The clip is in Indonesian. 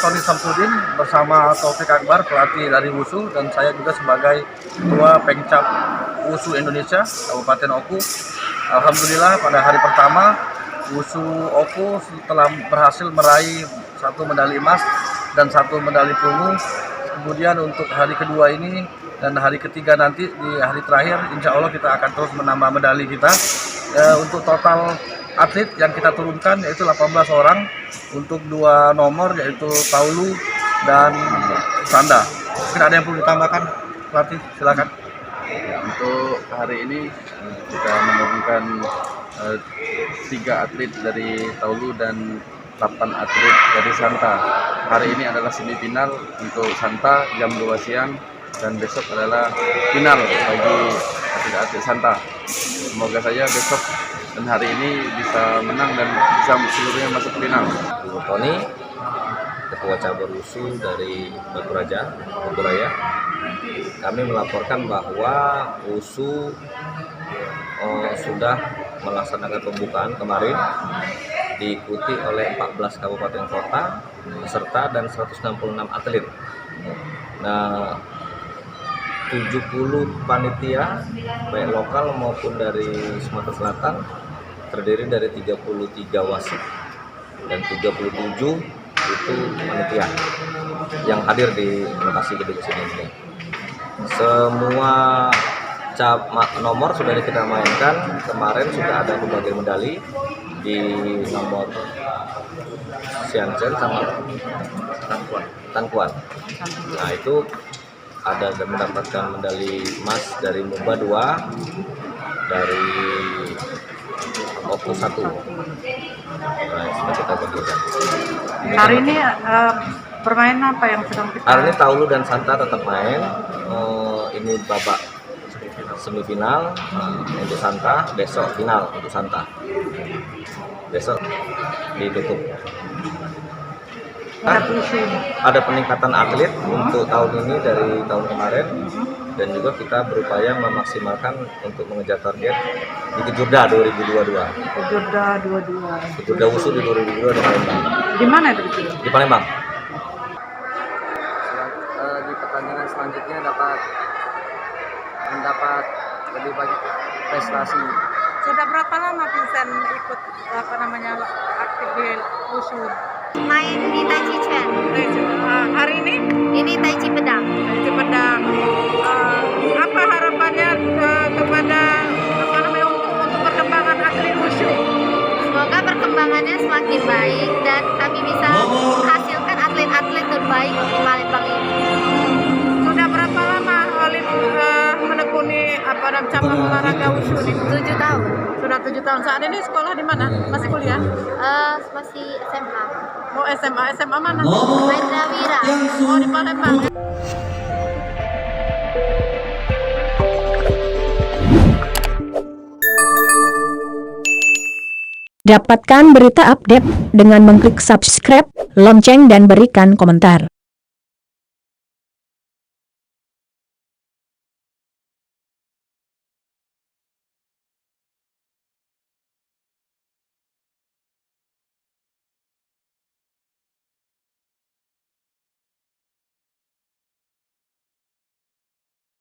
Tony Samsudin bersama Taufik Akbar, pelatih dari WUSU, dan saya juga sebagai Ketua Pengcap WUSU Indonesia Kabupaten Oku. Alhamdulillah pada hari pertama WUSU Oku telah berhasil meraih 1 medali emas dan 1 medali perunggu. Kemudian untuk hari kedua ini dan hari ketiga nanti di hari terakhir, insya Allah kita akan terus menambah medali kita. Untuk total atlet yang kita turunkan yaitu 18 orang untuk 2 nomor yaitu taulu dan sanda. Mungkin ada yang perlu ditambahkan, pelatih silakan. Ya, untuk hari ini kita menurunkan 3 atlet dari taulu dan 8 atlet dari santa. Hari ini adalah semifinal untuk santa jam 2 siang dan besok adalah final bagi atlet-atlet santa. Semoga saja besok dan hari ini bisa menang dan bisa seluruhnya masuk final. Tony, Ketua Cabur WUSU dari Batu Raja, Bogoraya. Kami melaporkan bahwa WUSU sudah melaksanakan pembukaan kemarin, diikuti oleh 14 kabupaten kota, peserta dan 166 atlet. Nah, 70 panitia, baik lokal maupun dari Sumatera Selatan, terdiri dari 33 wasit dan 37 itu panitia yang hadir di lokasi gedung sini. Semua nomor sudah kita mainkan. Kemarin sudah ada berbagai medali di nomor Sianchen sama Tankuan. Nah, itu ada mendapatkan medali emas dari Muba 2, dari Oku 1. Nah, sudah kita bagikan. Hari ini bermain apa yang sedang kita? Hari ini taulu dan santa tetap main. Ini babak semifinal untuk santa, besok final untuk santa. Besok ditutup. Ada peningkatan atlet untuk tahun ini dari tahun kemarin, dan juga kita berupaya memaksimalkan untuk mengejar target di Kejurda 2022. Kejurda WUSU di 2022 di Palembang. Di mana itu? Di Palembang. Di pertandingan selanjutnya mendapat lebih banyak prestasi. Sudah berapa lama Vincent ikut aktif di WUSU? Main di Tai Chi Chuan. Hari ini? Ini Tai Chi Pedang. Tai Chi Pedang. Apa harapannya kepada untuk perkembangan atlet WUSU? Semoga perkembangannya semakin baik dan kami bisa menghasilkan atlet-atlet terbaik di Palembang ini. Sudah berapa lama Olin menekuni cabang olahraga WUSU ini? 7 tahun. Sudah 7 tahun. Saat ini sekolah di mana? Masih kuliah? Masih SMA. Oh, SMA mana? Mahendra Wira. Oh, di Palembang. Dapatkan berita update dengan mengklik subscribe, lonceng dan berikan komentar.